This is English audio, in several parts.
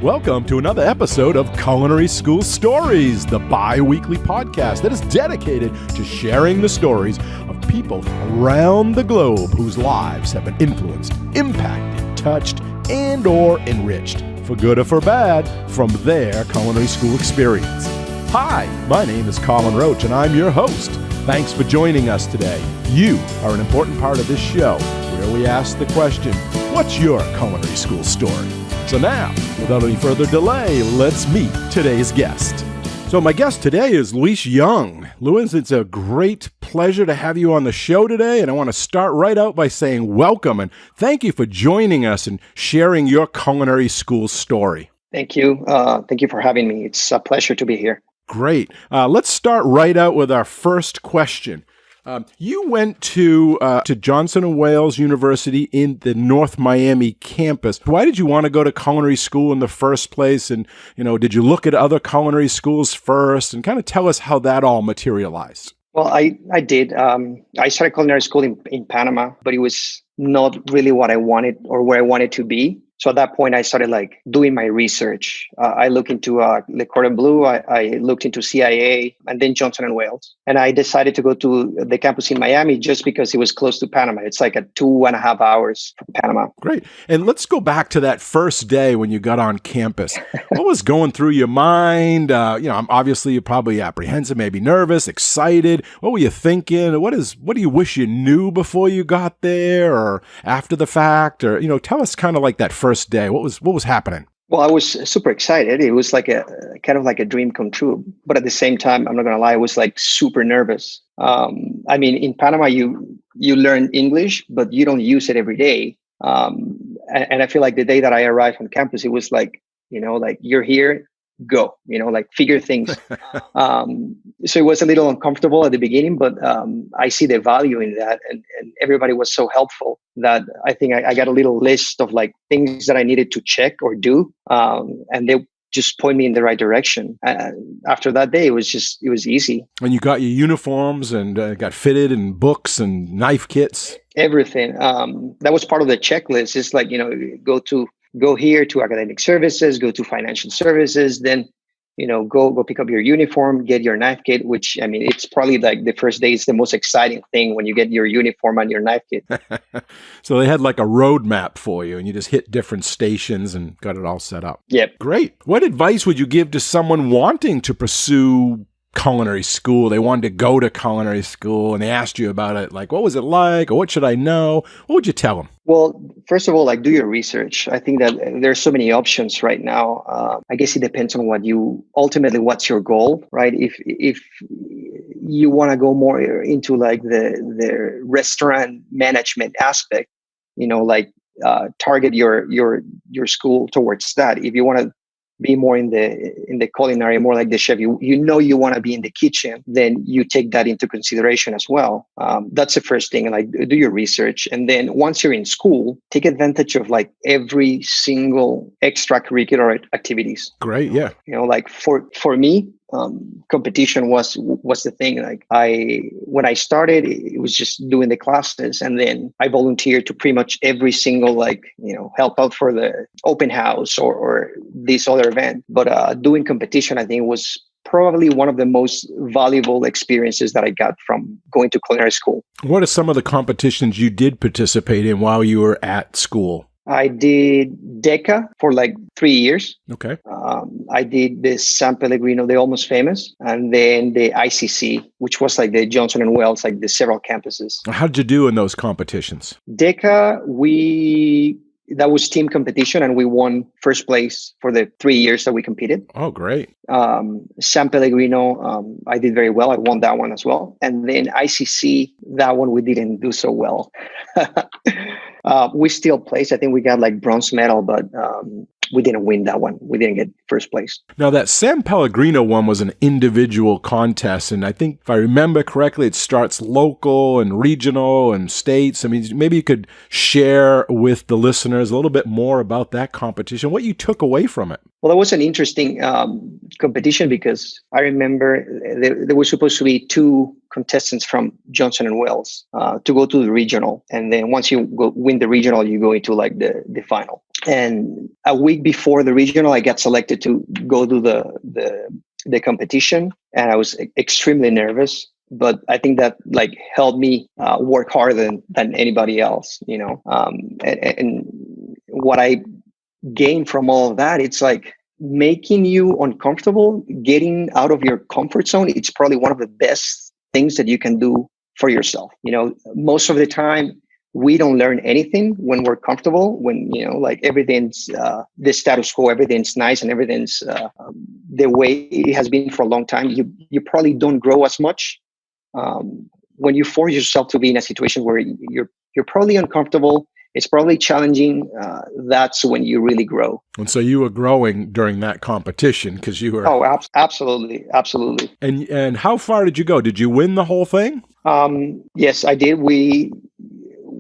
Welcome to another episode of Culinary School Stories, the bi-weekly podcast that is dedicated to sharing the stories of people around the globe whose lives have been influenced, impacted, touched, and or enriched, for good or for bad, from their culinary school experience. Hi, my name is Colin Roche, and I'm your host. Thanks for joining us today. You are an important part of this show, where we ask the question, what's your culinary school story? So now, without any further delay, let's meet today's guest. So my guest today is Luis Young. Luis, it's a great pleasure to have you on the show today, and I want to start right out by saying welcome and thank you for joining us and sharing your culinary school story. Thank you. Thank you for having me. It's a pleasure to be here. Great. Let's start right out with our first question. You went to Johnson & Wales University in the North Miami campus. Why did you want to go to culinary school in the first place? And, did you look at other culinary schools first? And kind of tell us how that all materialized. Well, I did. I started culinary school in Panama, but it was not really what I wanted or where I wanted to be. So at that point, I started doing my research. I looked into Le Cordon Bleu, I looked into CIA, and then Johnson & Wales. And I decided to go to the campus in Miami just because it was close to Panama. It's like 2.5 hours from Panama. Great. And let's go back to that first day when you got on campus. What was going through your mind? Obviously you're probably apprehensive, maybe nervous, excited. What were you thinking? What do you wish you knew before you got there or after the fact? Or, tell us kind of like that first day. What was happening? Well, I was super excited. It was like a kind of like a dream come true. But at the same time, I'm not going to lie, I was super nervous. In Panama, you learn English, but you don't use it every day. And I feel like the day that I arrived on campus, it was you're here, go, figure things. So it was a little uncomfortable at the beginning, but I see the value in that. And everybody was so helpful that I think I got a little list of things that I needed to check or do. And they just point me in the right direction. And after that day, it was easy. And you got your uniforms and got fitted and books and knife kits. Everything. That was part of the checklist. It's go here to academic services, go to financial services, then, go pick up your uniform, get your knife kit, which, it's probably the first day is the most exciting thing when you get your uniform and your knife kit. So they had a roadmap for you and you just hit different stations and got it all set up. Yep. Great. What advice would you give to someone wanting to pursue culinary school? They wanted to go to culinary school and they asked you about it. What was it like? Or what should I know? What would you tell them? Well, first of all, do your research. I think that there's so many options right now. I guess it depends on what's your goal, right? If you want to go more into the restaurant management aspect, target your school towards that. If you want to be more in the culinary, more like the chef, you want to be in the kitchen, then you take that into consideration as well. That's the first thing, do your research. And then once you're in school, take advantage of every single extracurricular activities. Great, yeah. For me, competition was the thing. When I started, it was just doing the classes, and then I volunteered to pretty much every single help out for the open house or this other event. But doing competition, I think, was probably one of the most valuable experiences that I got from going to culinary school. What are some of the competitions you did participate in while you were at school? I did DECA for 3 years. Okay. I did the San Pellegrino, the Almost Famous, and then the ICC, which was the Johnson & Wales, the several campuses. How did you do in those competitions? DECA, that was team competition, and we won first place for the 3 years that we competed. Oh, great. San Pellegrino, I did very well. I won that one as well. And then ICC, that one we didn't do so well. We still placed. I think we got bronze medal, but we didn't win that one. We didn't get first place. Now, that San Pellegrino one was an individual contest. And I think, if I remember correctly, it starts local and regional and states. Maybe you could share with the listeners a little bit more about that competition, what you took away from it. Well, that was an interesting competition because I remember there were supposed to be 2 contestants from Johnson & Wales to go to the regional. And then once you win the regional, you go into the final. And a week before the regional, I got selected to go to the competition, and I was extremely nervous. But I think that like helped me work harder than anybody else, you know. And what I gained from all of that, it's like making you uncomfortable, getting out of your comfort zone. It's probably one of the best things that you can do for yourself. You know, most of the time we don't learn anything when we're comfortable, when, you know, like everything's the status quo, everything's nice and everything's the way it has been for a long time. You probably don't grow as much when you force yourself to be in a situation where you're probably uncomfortable. It's probably challenging. That's when you really grow. And so you were growing during that competition because you were. Oh, absolutely. Absolutely. And how far did you go? Did you win the whole thing? Yes, I did. We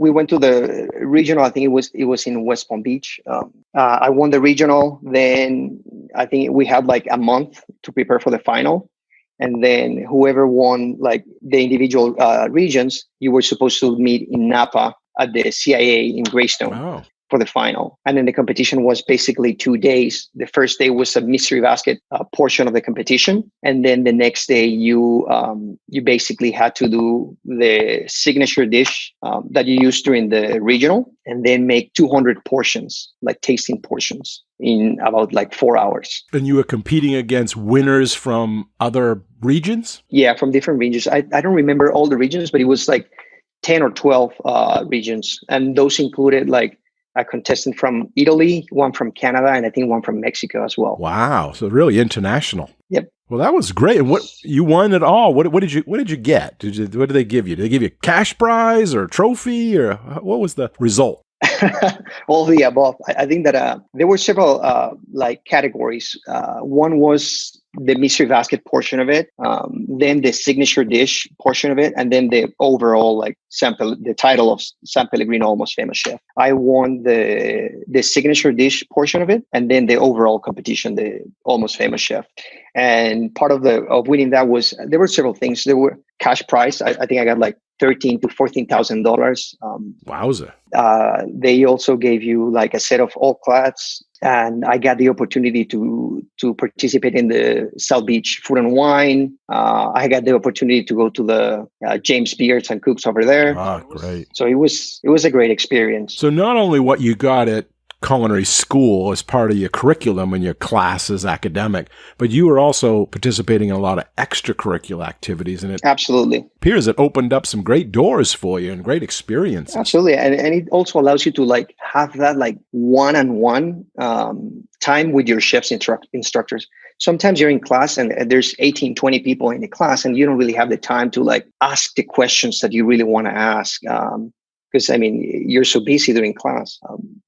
went to the regional. I think it was in West Palm Beach. I won the regional. Then I think we had like a month to prepare for the final. And then whoever won like the individual regions, you were supposed to meet in Napa at the CIA in Greystone for the final. And then the competition was basically 2 days. The first day was a mystery basket portion of the competition. And then the next day you basically had to do the signature dish that you used during the regional, and then make 200 portions, like tasting portions, in about like 4 hours. And you were competing against winners from other regions? Yeah, from different regions. I don't remember all the regions, but it was like 10 or 12 regions. And those included like a contestant from Italy, one from Canada, and I think one from Mexico as well. Wow. So really international. Yep. Well, that was great. And what you won it all. What did you get? What did they give you? Did they give you a cash prize or a trophy, or what was the result? All the above. I think that there were several like categories. One was the mystery basket portion of it, then the signature dish portion of it, and then the overall like the title of San Pellegrino Almost Famous Chef. I won the signature dish portion of it, and then the overall competition, the Almost Famous Chef. And part of winning that was, there were several things. There were cash prize. I think I got like $13,000 to $14,000. Wowza. They also gave you like a set of all clads, and I got the opportunity to participate in the South Beach Food and Wine. I got the opportunity to go to the James Beards and Cooks over there. Ah, great. So it was a great experience. So not only what you got at culinary school as part of your curriculum and your classes, academic, but you were also participating in a lot of extracurricular activities, and it absolutely appears it opened up some great doors for you and great experiences. Absolutely. And it also allows you to like have that like one-on-one time with your chefs instructors. Sometimes you're in class and there's 18, 20 people in the class, and you don't really have the time to like ask the questions that you really want to ask. Because I mean, you're so busy during class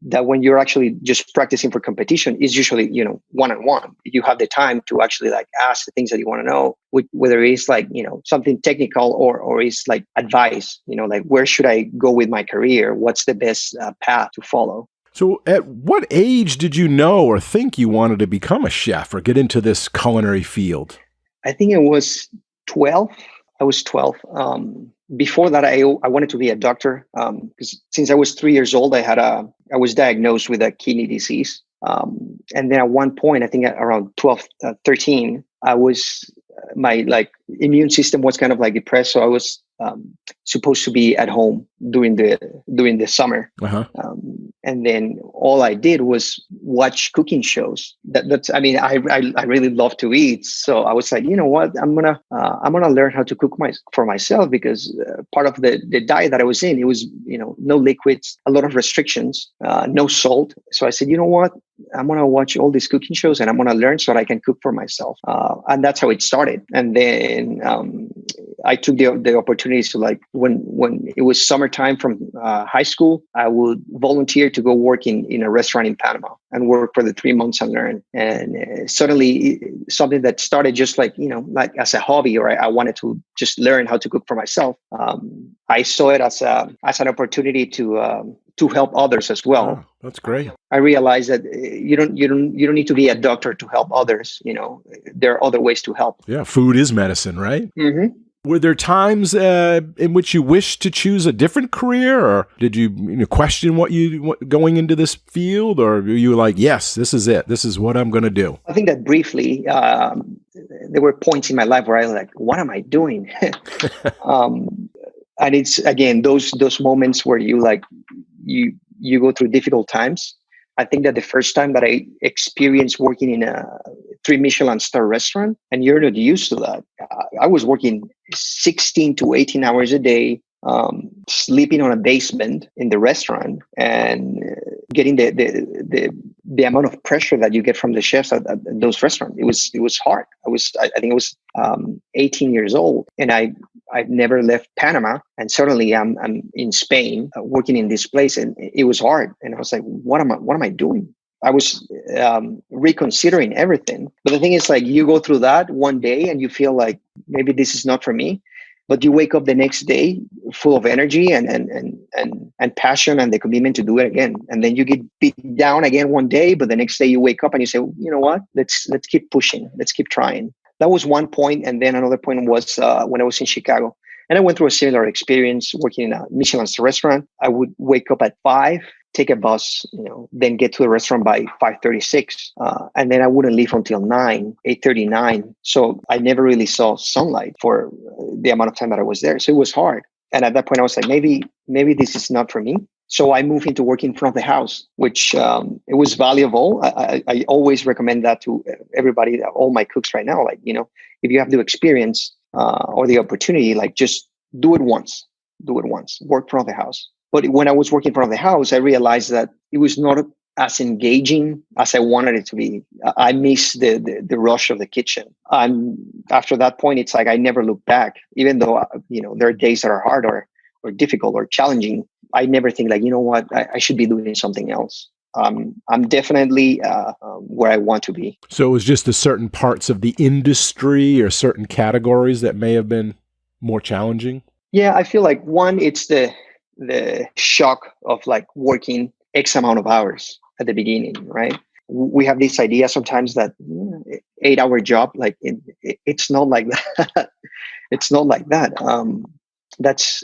that when you're actually just practicing for competition, is usually, you know, one-on-one. You have the time to actually like ask the things that you want to know, whether it's like, you know, something technical or it's like advice, you know, like where should I go with my career? What's the best path to follow? So at what age did you know or think you wanted to become a chef or get into this culinary field? I think it was 12. I was 12. Before that, I wanted to be a doctor because since I was 3 years old, I was diagnosed with a kidney disease. And then at one point, I think at around 12, 13, my like immune system was kind of like depressed. So I was supposed to be at home during the summer. Uh-huh. And then all I did was watch cooking shows. That's I mean, I really love to eat. So I was like, you know what, I'm gonna learn how to cook for myself, because part of the diet that I was in, it was, you know, no liquids, a lot of restrictions, no salt. So I said, you know what, I'm gonna watch all these cooking shows and I'm gonna learn so that I can cook for myself. And that's how it started. And then I took the opportunities to, like, when it was summertime from high school, I would volunteer to go work in a restaurant in Panama and work for the 3 months and learn. And suddenly something that started just like, you know, like as a hobby, or I wanted to just learn how to cook for myself. I saw it as an opportunity to help others as well. Oh, that's great. I realized that you don't need to be a doctor to help others. You know, there are other ways to help. Yeah, food is medicine, right? Mm-hmm. Were there times in which you wished to choose a different career, or did you question what going into this field, or were you like, yes, this is it, this is what I'm going to do? I think that briefly, there were points in my life where I was like, what am I doing? And it's, again, those moments where you go through difficult times. I think that the first time that I experienced working in a 3 Michelin star restaurant, and you're not used to that. I was working 16 to 18 hours a day, sleeping on a basement in the restaurant, and getting the amount of pressure that you get from the chefs at those restaurants. It was hard. I think I was 18 years old, and I've never left Panama, and suddenly I'm in Spain working in this place, and it was hard. And I was like, what am I doing? I was reconsidering everything. But the thing is, like, you go through that one day and you feel like maybe this is not for me, but you wake up the next day full of energy and passion and the commitment to do it again. And then you get beat down again one day, but the next day you wake up and you say, you know what? Let's keep pushing. Let's keep trying. That was one point. And then another point was when I was in Chicago. And I went through a similar experience working in a Michelin star restaurant. I would wake up at 5, take a bus, then get to the restaurant by 5:36. And then I wouldn't leave until 8:39. So I never really saw sunlight for the amount of time that I was there. So it was hard. And at that point, I was like, maybe this is not for me. So I moved into working in front of the house, which it was valuable. I always recommend that to everybody, all my cooks right now. Like, if you have the experience or the opportunity, like, just do it once, work front of the house. But when I was working in front of the house, I realized that it was not as engaging as I wanted it to be. I miss the rush of the kitchen. After that point, it's like I never look back, even though there are days that are hard or difficult or challenging. I never think like, you know what, I should be doing something else. I'm definitely where I want to be. So it was just the certain parts of the industry or certain categories that may have been more challenging? Yeah, I feel like one, it's the shock of like working X amount of hours at the beginning, right? We have this idea sometimes that 8-hour job, like it's not like that. It's not like that.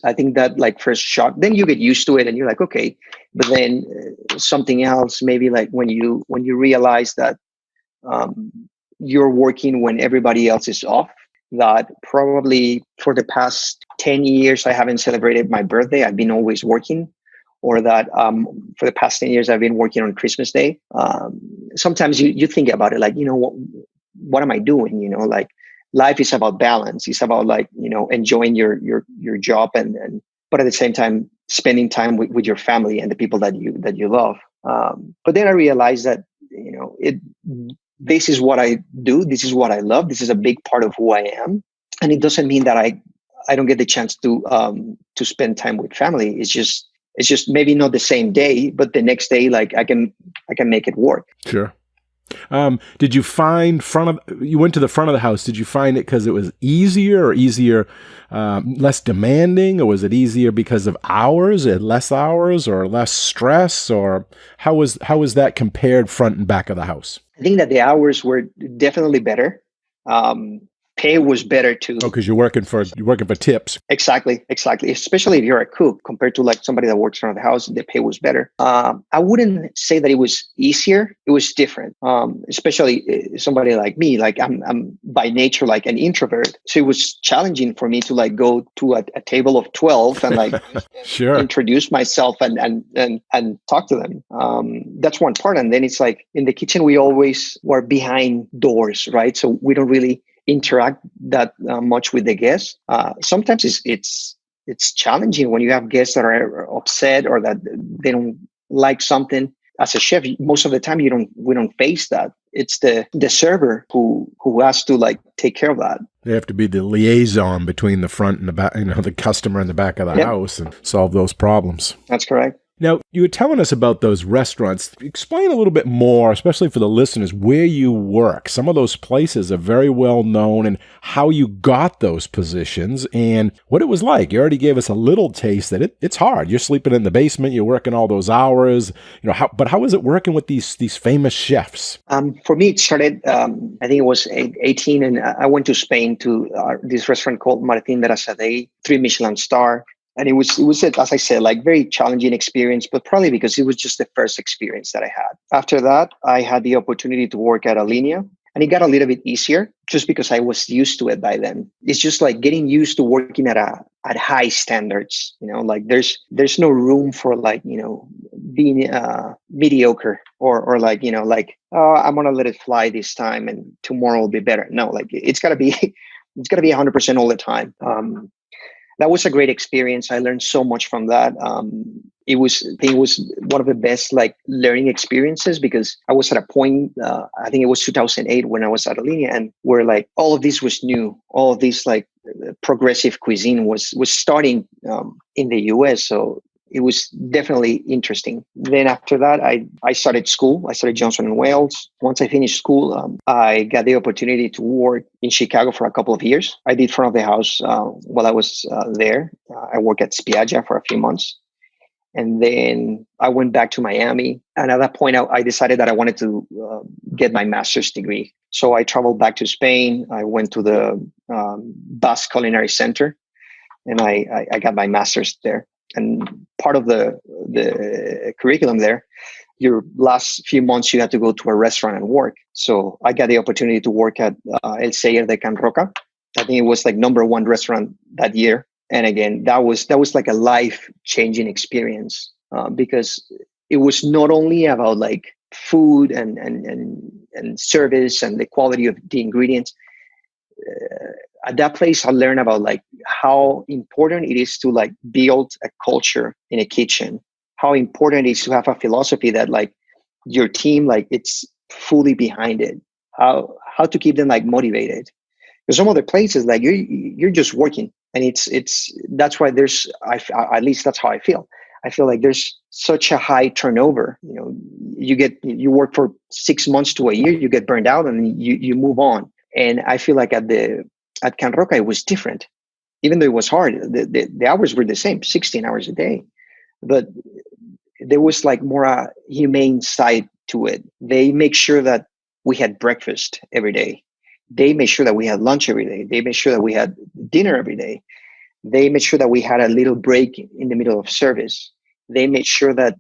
I think that like first shock, then you get used to it and you're like, okay, but then something else, maybe like when you realize that you're working when everybody else is off, that probably for the past 10 years, I haven't celebrated my birthday. I've been always working, or that for the past 10 years, I've been working on Christmas Day. Sometimes you think about it like, what am I doing? Like life is about balance. It's about like, enjoying your job but at the same time, spending time with your family and the people that you love. But then I realized that, this is what I do. This is what I love. This is a big part of who I am. And it doesn't mean that I don't get the chance to spend time with family. It's just maybe not the same day, but the next day, like I can make it work. Sure. Did you find you went to the front of the house? Did you find it because it was easier, less demanding, or was it easier because of hours, less hours, or less stress, or how was that compared front and back of the house? I think that the hours were definitely better. Pay was better too. Oh, because you're working for tips. Exactly. Especially if you're a cook compared to like somebody that works around the house, the pay was better. I wouldn't say that it was easier. It was different. Especially somebody like me, like I'm by nature like an introvert. So it was challenging for me to like go to a table of 12 and like sure. introduce myself and talk to them. That's one part. And then it's like in the kitchen, we always were behind doors, right? So we don't really interact that much with the guests. Sometimes it's challenging when you have guests that are upset or that they don't like something. As a chef, most of the time we don't face that. It's the server who has to like take care of that. They have to be the liaison between the front and the back, the customer in the back of the house, and solve those problems. That's correct. Now, you were telling us about those restaurants. Explain a little bit more, especially for the listeners, where you work. Some of those places are very well known, and how you got those positions and what it was like. You already gave us a little taste that it's hard. You're sleeping in the basement, you're working all those hours. But how is it working with these famous chefs? For me, it started, I think it was 18, and I went to Spain to this restaurant called Martín de la Sade, 3 Michelin star. And it was, as I said, like very challenging experience, but probably because it was just the first experience that I had. After that, I had the opportunity to work at Alinea, and it got a little bit easier just because I was used to it by then. It's just like getting used to working at high standards. Like there's no room for like being mediocre or like I'm gonna let it fly this time and tomorrow will be better. No, like it's gotta be 100% all the time. That was a great experience. I learned so much from that. It was one of the best like learning experiences because I was at a point, I think it was 2008 when I was at Alinea, and where like all of this was new. All of this like progressive cuisine was starting in the US. So it was definitely interesting. Then after that, I started school. I started Johnson & Wales. Once I finished school, I got the opportunity to work in Chicago for a couple of years. I did front of the house while I was there. I worked at Spiaggia for a few months. And then I went back to Miami. And at that point, I decided that I wanted to get my master's degree. So I traveled back to Spain. I went to the Basque Culinary Center, and I got my master's there. And part of the curriculum there, your last few months, you had to go to a restaurant and work. So I got the opportunity to work at El Celler de Can Roca. I think it was like #1 restaurant that year. And again, that was like a life-changing experience because it was not only about like food and service and the quality of the ingredients. At that place, I learned about like how important it is to like build a culture in a kitchen, how important it is to have a philosophy that like your team, like it's fully behind it, how to keep them like motivated. Because some other places, like you're just working, and that's why at least that's how I feel. I feel like there's such a high turnover. You work for 6 months to a year, you get burned out, and you move on. And I feel like at Can Roca, it was different. Even though it was hard, the hours were the same, 16 hours a day. But there was like more a humane side to it. They make sure that we had breakfast every day. They made sure that we had lunch every day. They made sure that we had dinner every day. They made sure that we had a little break in the middle of service. They made sure that,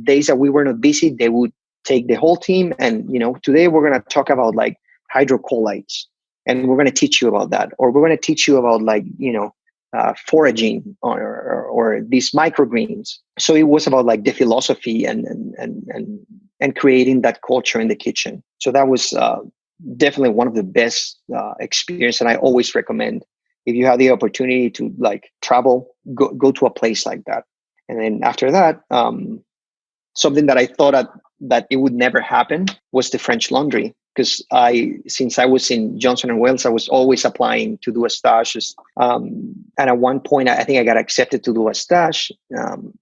days that we were not busy, they would take the whole team. And, today we're going to talk about like hydrocolloids, and we're going to teach you about that. Or we're going to teach you about like, foraging or these microgreens. So it was about like the philosophy and creating that culture in the kitchen. So that was definitely one of the best experience, and I always recommend if you have the opportunity to like travel, go to a place like that. And then after that, something that I thought that it would never happen was the French Laundry. Because since I was in Johnson & Wales, I was always applying to do a stage. And at one point, I think I got accepted to do a stage.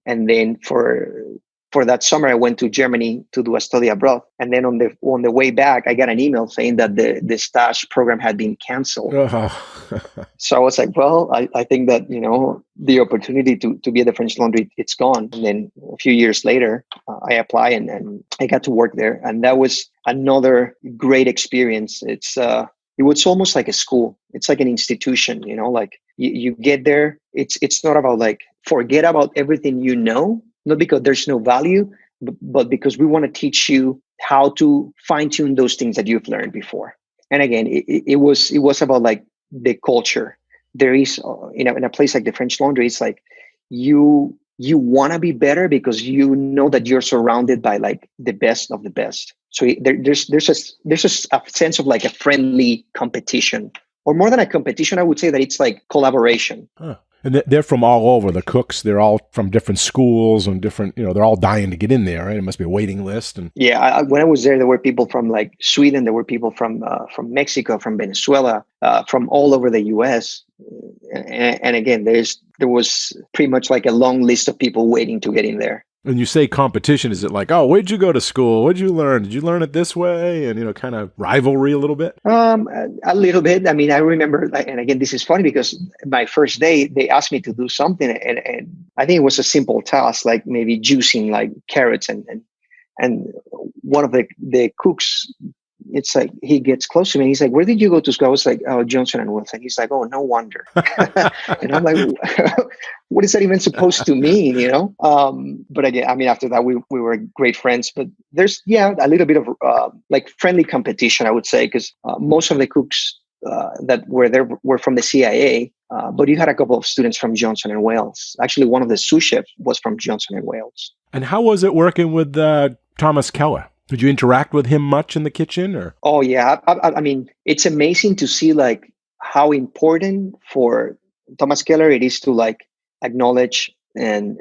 And then for that summer, I went to Germany to do a study abroad. And then on the way back, I got an email saying that the stage program had been canceled. So I was like, well, I think that, the opportunity to be at the French Laundry, it's gone. And then a few years later, I applied and I got to work there. And that was another great experience. It was almost like a school. It's like an institution, like you get there. It's not about like, forget about everything not because there's no value, but because we want to teach you how to fine tune those things that you've learned before. And again, it was about like the culture. There is, in a place like the French Laundry, it's like you want to be better because you know that you're surrounded by like the best of the best. So there's a sense of like a friendly competition, or more than a competition, I would say that it's like collaboration. Huh. And they're from all over. The cooks, they're all from different schools and different, they're all dying to get in there, right? It must be a waiting list. And yeah, when I was there were people from like Sweden. There were people from Mexico, from Venezuela, from all over the US. And again, there was pretty much like a long list of people waiting to get in there. When you say competition, is it like, oh, where'd you go to school? What'd you learn? Did you learn it this way? And, kind of rivalry a little bit? A little bit. I mean, I remember, and again, this is funny because my first day, they asked me to do something. And I think it was a simple task, like maybe juicing like carrots. And one of the cooks, it's like, he gets close to me and he's like, where did you go to school? I was like, oh, Johnson and Wilson. He's like, oh, no wonder. And I'm like, what is that even supposed to mean, But again, I mean, after that, we were great friends. But there's, a little bit of like friendly competition, I would say, because most of the cooks that were there were from the CIA. But you had a couple of students from Johnson and Wales. Actually, one of the sous chefs was from Johnson and Wales. And how was it working with Thomas Keller? Did you interact with him much in the kitchen, or? Oh yeah, I mean, it's amazing to see like how important for Thomas Keller it is to like acknowledge and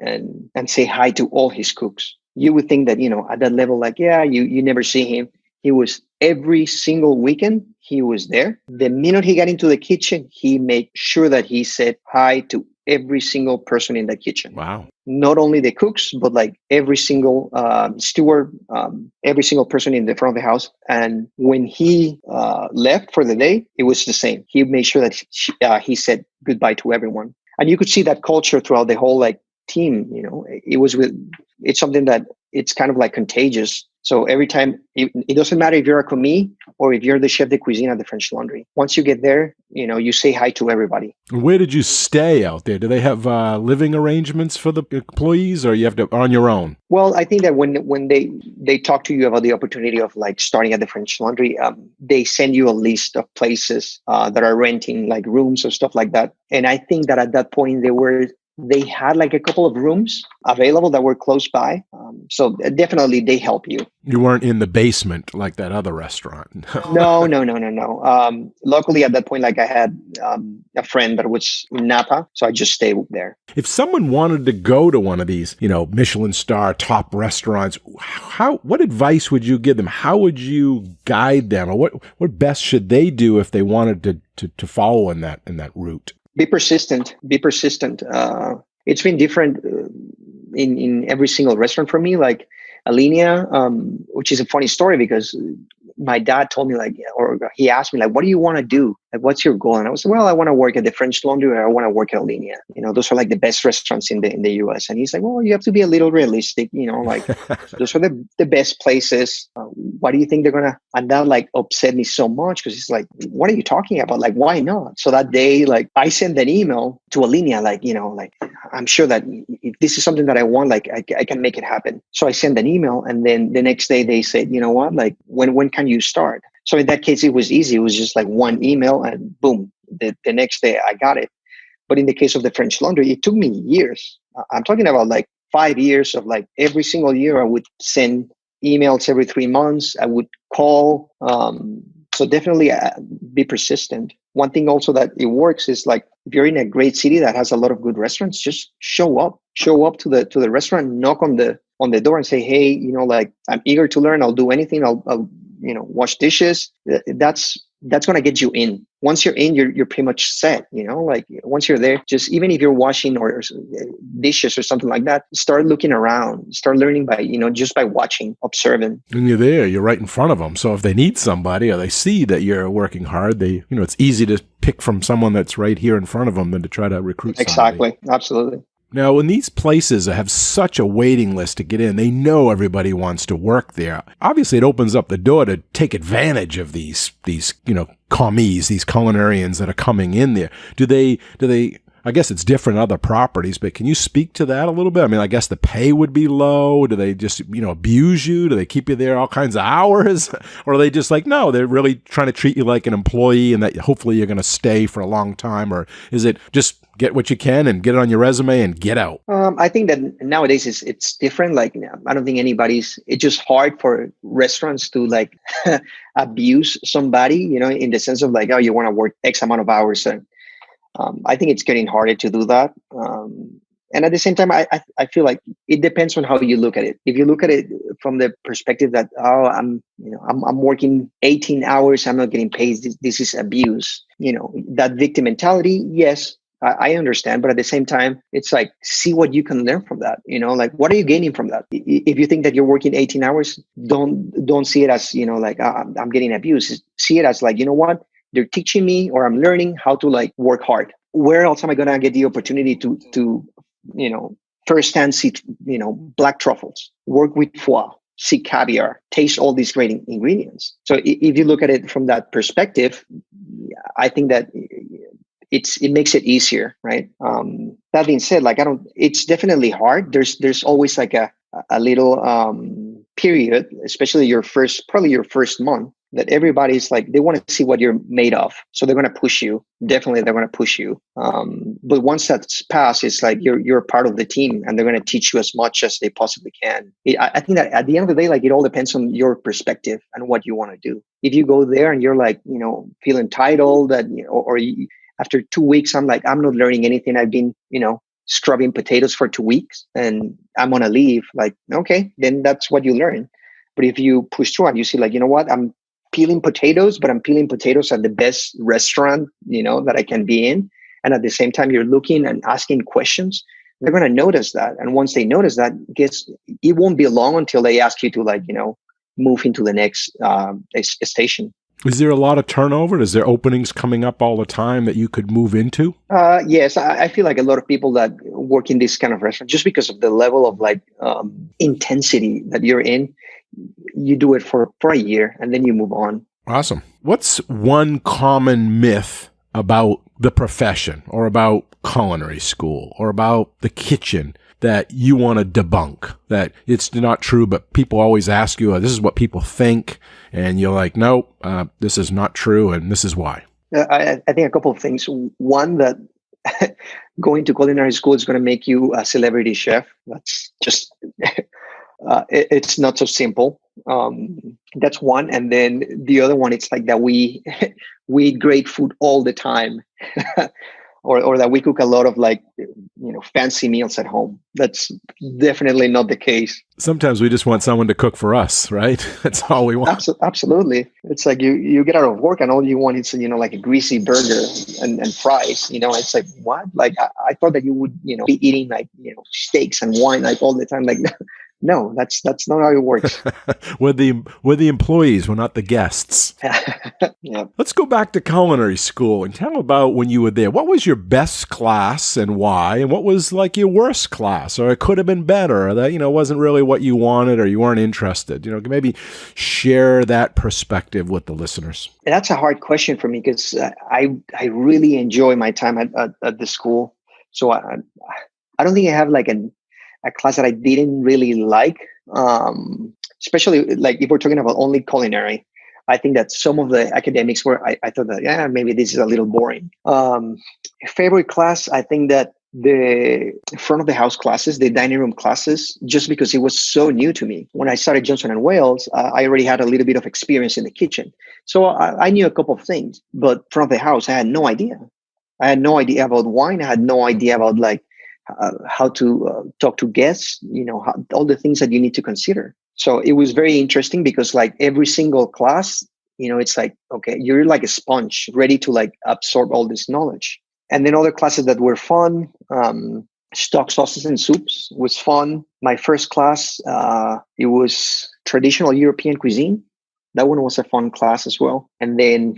say hi to all his cooks. You would think that at that level, like you never see him. He was every single weekend. He was there. The minute he got into the kitchen, he made sure that he said hi to every single person in the kitchen. Wow. Not only the cooks, but like every single steward, every single person in the front of the house. And when he left for the day, it was the same. He made sure that he said goodbye to everyone. And you could see that culture throughout the whole like team. It's something that it's kind of like contagious. So every time, it doesn't matter if you're a commis or if you're the chef de cuisine at the French Laundry. Once you get there, you say hi to everybody. Where did you stay out there? Do they have living arrangements for the employees, or you have to on your own? Well, I think that when they talk to you about the opportunity of like starting at the French Laundry, they send you a list of places that are renting like rooms or stuff like that. And I think that at that point they had like a couple of rooms available that were close by. So definitely they help you. You weren't in the basement like that other restaurant. No. Luckily at that point, like I had a friend that was in Napa, so I just stayed there. If someone wanted to go to one of these, Michelin star top restaurants, what advice would you give them? How would you guide them? Or what best should they do if they wanted to follow in that route? Be persistent. It's been different in every single restaurant for me. Like Alinea, which is a funny story because my dad told me or he asked me what do you want to do? Like, what's your goal? And I was like, well, I want to work at the French Laundry or I want to work at Alinea. Those are like the best restaurants in the US. And he's like, well, you have to be a little realistic, those are the best places. What do you think they're going to, and that upset me so much because it's like, what are you talking about? Like, why not? So that day, I sent an email to Alinea, I'm sure that if this is something that I want, I can make it happen. So I sent an email and then the next day they said, you know what, when can you start? So in that case, it was easy. It was just one email and boom, the next day I got it. But in the case of the French Laundry, it took me years. I'm talking about 5 years of every single year I would send emails every 3 months. I would call. So definitely be persistent. One thing also that it works is if you're in a great city that has a lot of good restaurants, just show up to the restaurant, knock on the door and say, hey, I'm eager to learn. I'll do anything. I'll wash dishes. That's going to get you in. Once you're in, you're pretty much set, once you're there, just even if you're washing or dishes or something like that, start looking around, start learning by, just by watching, observing. And you're there, you're right in front of them. So if they need somebody or they see that you're working hard, it's easy to pick from someone that's right here in front of them than to try to recruit somebody. Exactly. Absolutely. Now, when these places have such a waiting list to get in, they know everybody wants to work there. Obviously, it opens up the door to take advantage of these commis, these culinarians that are coming in there. Do they? I guess it's different other properties, but can you speak to that a little bit? I mean, I guess the pay would be low. Do they just, abuse you? Do they keep you there all kinds of hours? Or are they just no, they're really trying to treat you like an employee and that hopefully you're going to stay for a long time? Or is it just get what you can and get it on your resume and get out? I think that nowadays it's different. I don't think it's just hard for restaurants to abuse somebody, in the sense of oh, you want to work X amount of hours. And I think it's getting harder to do that. And at the same time, I feel like it depends on how you look at it. If you look at it from the perspective that, I'm working 18 hours, I'm not getting paid, this is abuse, that victim mentality, yes, I understand, but at the same time, it's like, see what you can learn from that. Like, what are you gaining from that? If you think that you're working 18 hours, don't see it as, like, I'm getting abused. See it as like, you know what? They're teaching me, or I'm learning how to like work hard. Where else am I going to get the opportunity to, firsthand see, black truffles, work with foie, see caviar, taste all these great ingredients. So if you look at it from that perspective, I think that it makes it easier, right? That being said, like, it's definitely hard. There's always like a little period, especially probably your first month, that everybody's like, they want to see what you're made of. So they're going to push you. Definitely, they're going to push you. But once that's passed, it's like you're a part of the team, and they're going to teach you as much as they possibly can. I think that at the end of the day, like, it all depends on your perspective and what you want to do. If you go there and you're like, feel entitled, that, after 2 weeks, I'm like, I'm not learning anything. I've been, scrubbing potatoes for 2 weeks and I'm going to leave. Like, okay, then that's what you learn. But if you push through and you see, like, you know what, I'm peeling potatoes, but I'm peeling potatoes at the best restaurant, that I can be in. And at the same time, you're looking and asking questions, they're going to notice that. And once they notice that, it won't be long until they ask you to, like, move into the next station. Is there a lot of turnover? Is there openings coming up all the time that you could move into? Yes, I feel like a lot of people that work in this kind of restaurant, just because of the level of like intensity that you're in, you do it for a year and then you move on. Awesome. What's one common myth about the profession, or about culinary school, or about the kitchen that you want to debunk, that it's not true, but people always ask you, this is what people think, and you're like, no, this is not true, and this is why? I think a couple of things. One, that going to culinary school is going to make you a celebrity chef. That's just, it's not so simple. That's one. And then the other one, it's like that we eat great food all the time. Or that we cook a lot of, like, fancy meals at home. That's definitely not the case. Sometimes we just want someone to cook for us, right? That's all we want. Absolutely. It's like you get out of work and all you want is, like a greasy burger and fries. It's like, what? Like, I thought that you would, be eating like, steaks and wine like all the time. Like, no, that's not how it works. We're the employees. We're not the guests. Yeah. Let's go back to culinary school and tell about when you were there. What was your best class and why? And what was like your worst class, or it could have been better, or that, wasn't really what you wanted, or you weren't interested? Maybe share that perspective with the listeners. That's a hard question for me, because I really enjoy my time at the school. So I don't think I have like a class that I didn't really like, especially like if we're talking about only culinary. I think that some of the academics were, I thought that, maybe this is a little boring. Favorite class, I think that the front of the house classes, the dining room classes, just because it was so new to me. When I started Johnson & Wales, I already had a little bit of experience in the kitchen. So I knew a couple of things, but front of the house, I had no idea. I had no idea about wine. I had no idea about like how to talk to guests, all the things that you need to consider. So it was very interesting because like every single class, it's like, okay, you're like a sponge ready to like absorb all this knowledge. And then other classes that were fun, stock sauces and soups was fun. My first class, it was traditional European cuisine. That one was a fun class as well. And then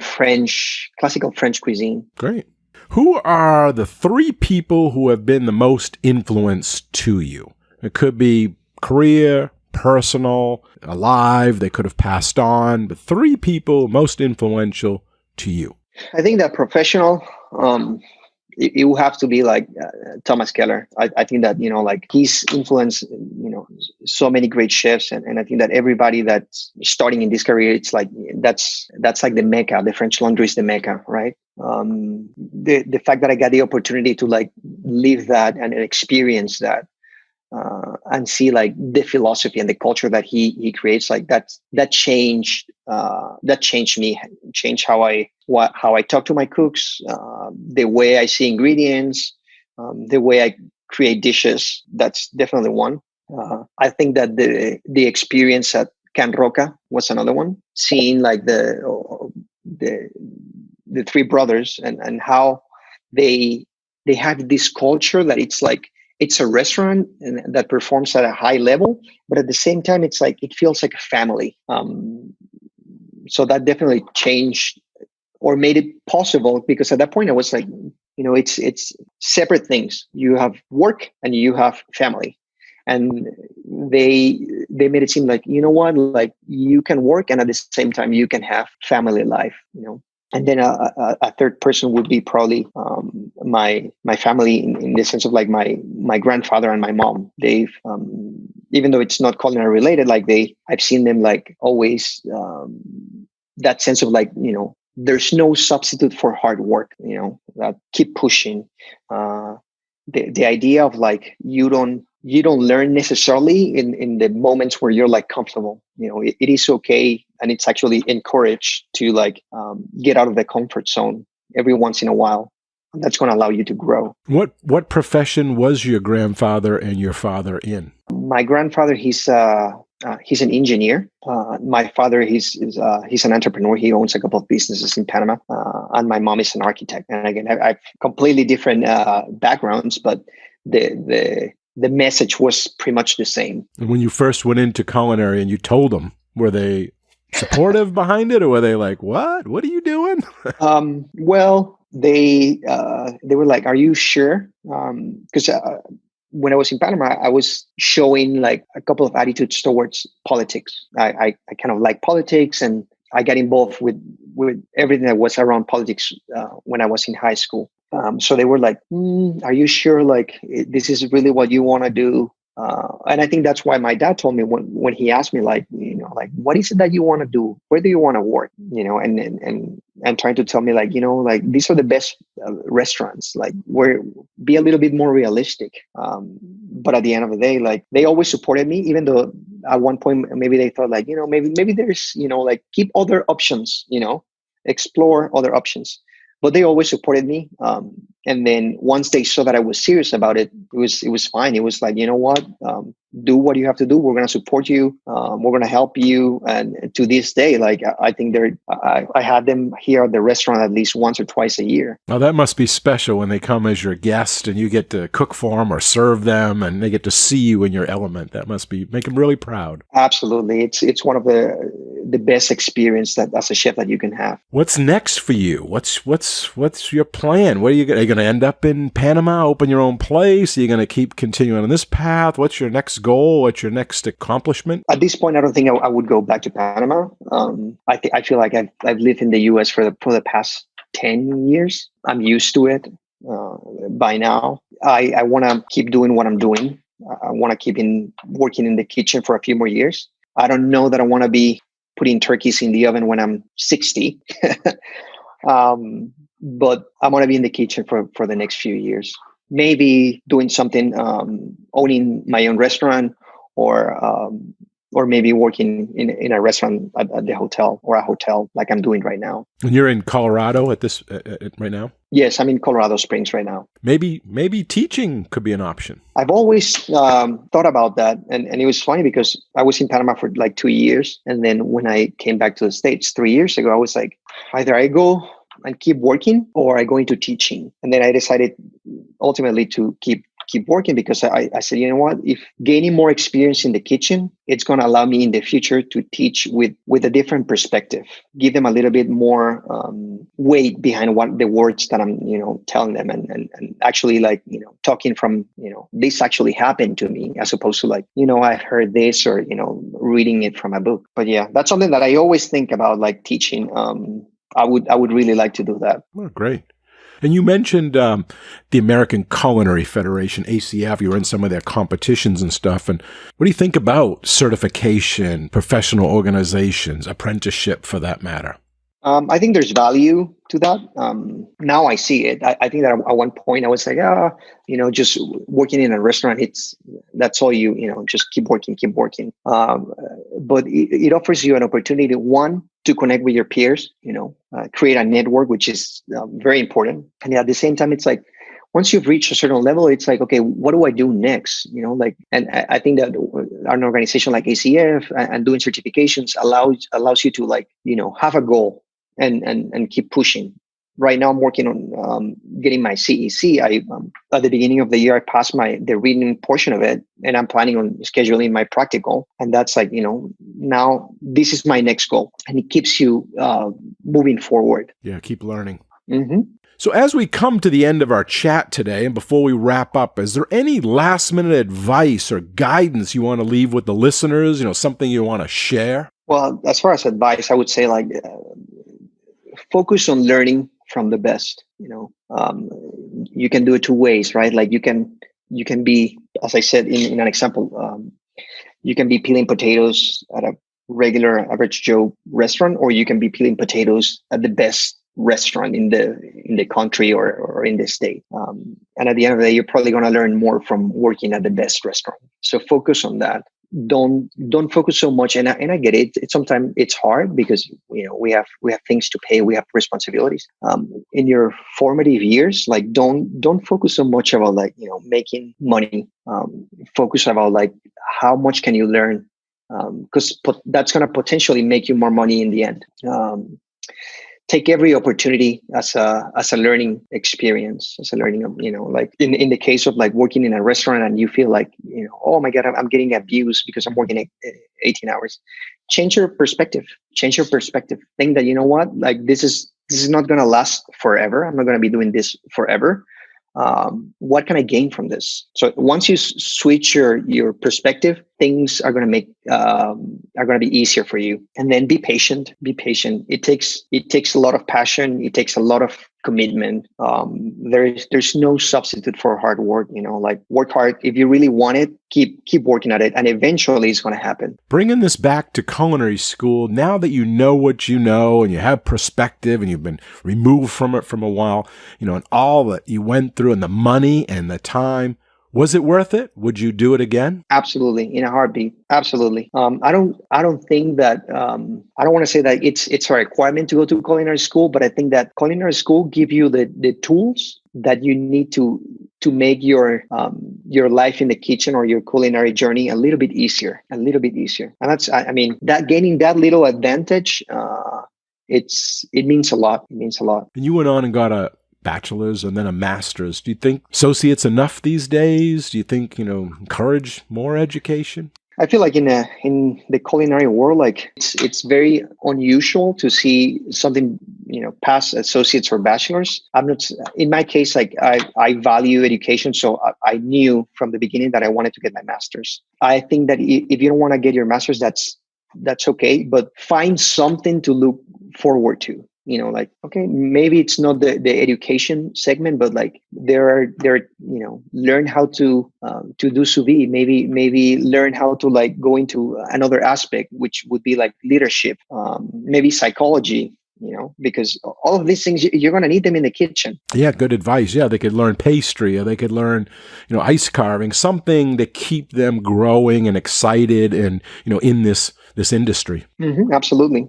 classical French cuisine. Great. Who are the 3 people who have been the most influence to you? It could be career, personal, alive, they could have passed on, but 3 people most influential to you. I think that professional, it will have to be like Thomas Keller. I think that, like he's influenced, so many great chefs. And I think that everybody that's starting in this career, it's like, that's like the Mecca. The French Laundry is the Mecca, right? The fact that I got the opportunity to like live that and experience that, and see like the philosophy and the culture that he creates, like that changed me, changed how I talk to my cooks, the way I see ingredients, the way I create dishes. That's definitely one. I think that the experience at Can Roca was another one. Seeing like the 3 brothers and how they they have this culture that it's like it's a restaurant and that performs at a high level, but at the same time, it's like it feels like a family. So that definitely changed or made it possible, because at that point I was like, it's separate things. You have work and you have family, and they made it seem like, you know what, like you can work and at the same time you can have family life. And then a third person would be probably my family, in the sense of like my grandfather and my mom. They've even though it's not culinary related, like I've seen them like always, that sense of like, there's no substitute for hard work. That keep pushing. The idea of like you don't learn necessarily in the moments where you're like comfortable. It is okay, and it's actually encouraged to like get out of the comfort zone every once in a while. That's going to allow you to grow. What profession was your grandfather and your father in? My grandfather, he's an engineer. My father, he's an entrepreneur. He owns a couple of businesses in Panama. And my mom is an architect. And again, I've completely different backgrounds, but the message was pretty much the same. And when you first went into culinary and you told them, were they supportive behind it, or were they like, "What? What are you doing?" Well, they were like, "Are you sure?" Because when I was in Panama, I was showing like a couple of attitudes towards politics. I kind of like politics, and I got involved with everything that was around politics when I was in high school. So they were like, "Are you sure? Like, this is really what you want to do?" And I think that's why my dad told me when he asked me, like, like, what is it that you want to do? Where do you want to work? And trying to tell me, like, like these are the best restaurants. Like, be a little bit more realistic. But at the end of the day, like, they always supported me, even though at one point maybe they thought like, maybe there's, like, keep other options, explore other options. But they always supported me. And then once they saw that I was serious about it, it was fine. It was like, you know what, do what you have to do. We're going to support you. We're going to help you. And to this day, like, I think I had them here at the restaurant at least once or twice a year. Well, that must be special when they come as your guest and you get to cook for them or serve them, and they get to see you in your element. That must make them really proud. Absolutely. It's one of the best experience that as a chef that you can have. What's next for you? What's your plan? Are you going to end up in Panama, open your own place? Are you going to keep continuing on this path? What's your next goal? What's your next accomplishment? At this point, I don't think I would go back to Panama. I feel like I've lived in the U.S. for the past 10 years. I'm used to it by now. I want to keep doing what I'm doing. I want to keep working in the kitchen for a few more years. I don't know that I want to be putting turkeys in the oven when I'm 60. But I'm going to be in the kitchen for the next few years. Maybe doing something, owning my own restaurant, or maybe working in a restaurant at the hotel, or a hotel like I'm doing right now. And you're in Colorado right now? Yes, I'm in Colorado Springs right now. Maybe teaching could be an option. I've always thought about that. And it was funny because I was in Panama for like 2 years. And then when I came back to the States 3 years ago, I was like, either I go and keep working or I go into teaching. And then I decided ultimately to keep working, because I said, you know what, if gaining more experience in the kitchen, it's going to allow me in the future to teach with a different perspective, give them a little bit more weight behind what the words that I'm, telling them, and actually like, talking from, this actually happened to me, as opposed to like, I've heard this, or, reading it from a book. But yeah, that's something that I always think about, like teaching. I would really like to do that. Oh, great. And you mentioned the American Culinary Federation, ACF. You were in some of their competitions and stuff. And what do you think about certification, professional organizations, apprenticeship for that matter? I think there's value to that. Now I see it. I think that at one point I was like, just working in a restaurant, that's all just keep working. But it offers you an opportunity, one, to connect with your peers, create a network, which is very important. And at the same time, it's like, once you've reached a certain level, it's like, okay, what do I do next? And I think that an organization like ACF and doing certifications allows you to, like, have a goal and keep pushing. right now I'm working on getting my CEC. At the beginning of the year, I passed the reading portion of it, and I'm planning on scheduling my practical. And that's like, now this is my next goal, and it keeps you moving forward. Yeah, keep learning. Mm-hmm. So as we come to the end of our chat today, and before we wrap up, is there any last-minute advice or guidance you want to leave with the listeners? Something you want to share? Well, as far as advice, I would say focus on learning from the best. You can do it two ways, right? Like you can be, as I said in an example, you can be peeling potatoes at a regular average Joe restaurant, or you can be peeling potatoes at the best restaurant in the country or in the state. And at the end of the day, you're probably going to learn more from working at the best restaurant. So focus on that. Don't focus so much. And I get it. Sometimes it's hard because we have things to pay. We have responsibilities. In your formative years, don't focus so much about making money. Focus about how much can you learn, because that's going to potentially make you more money in the end. Take every opportunity as a learning experience, as a learning, in the case of working in a restaurant and you feel oh my God, I'm getting abused because I'm working 18 hours. Change your perspective. Think that, this is not going to last forever. I'm not going to be doing this forever. What can I gain from this? So once you switch your perspective, things are going to be easier for you. And then be patient. It takes a lot of passion. It takes a lot of commitment. There's no substitute for hard work. Work hard. If you really want it, keep working at it, and eventually it's going to happen. Bringing this back to culinary school, now that you know what you know and you have perspective and you've been removed from it from a while, and all that you went through and the money and the time, was it worth it? Would you do it again? Absolutely, in a heartbeat. Absolutely. I don't think that. I don't want to say that it's a requirement to go to culinary school, but I think that culinary school give you the tools that you need to make your life in the kitchen or your culinary journey a little bit easier. And that's, that gaining that little advantage, it means a lot. And you went on and got a bachelor's and then a master's. Do you think associates enough these days? Do you think, encourage more education? I feel like in the culinary world, it's very unusual to see something, past associates or bachelors. I'm not, in my case, I value education. So I knew from the beginning that I wanted to get my master's. I think that if you don't want to get your master's, that's okay, but find something to look forward to. Okay, maybe it's not the education segment, but there learn how to do sous vide, maybe learn how to go into another aspect, which would be leadership, maybe psychology, because all of these things, you're going to need them in the kitchen. Yeah, good advice. Yeah, they could learn pastry, or they could learn, ice carving, something to keep them growing and excited and, in this industry. Mm-hmm, absolutely.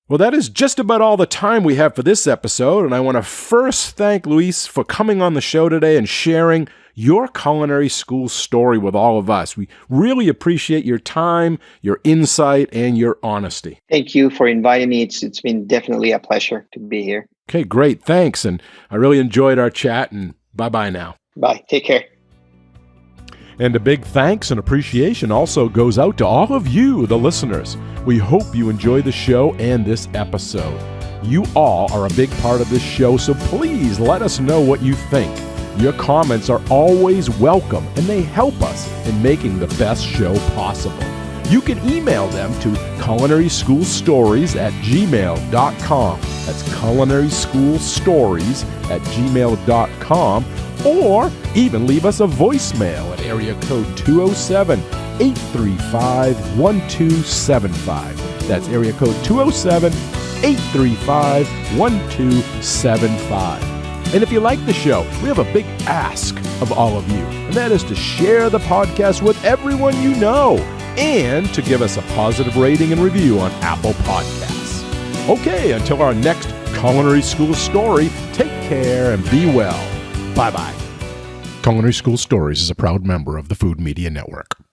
Well, that is just about all the time we have for this episode, and I want to first thank Luis for coming on the show today and sharing your culinary school story with all of us. We really appreciate your time, your insight, and your honesty. Thank you for inviting me. It's been definitely a pleasure to be here. Okay, great. Thanks, and I really enjoyed our chat, and bye-bye now. Bye. Take care. And a big thanks and appreciation also goes out to all of you, the listeners. We hope you enjoy the show and this episode. You all are a big part of this show, so please let us know what you think. Your comments are always welcome, and they help us in making the best show possible. You can email them to culinaryschoolstories@gmail.com. That's culinaryschoolstories@gmail.com. Or even leave us a voicemail at area code 207-835-1275. That's area code 207-835-1275. And if you like the show, we have a big ask of all of you, and that is to share the podcast with everyone you know and to give us a positive rating and review on Apple Podcasts. Okay, until our next Culinary School story, take care and be well. Bye-bye. Culinary School Stories is a proud member of the Food Media Network.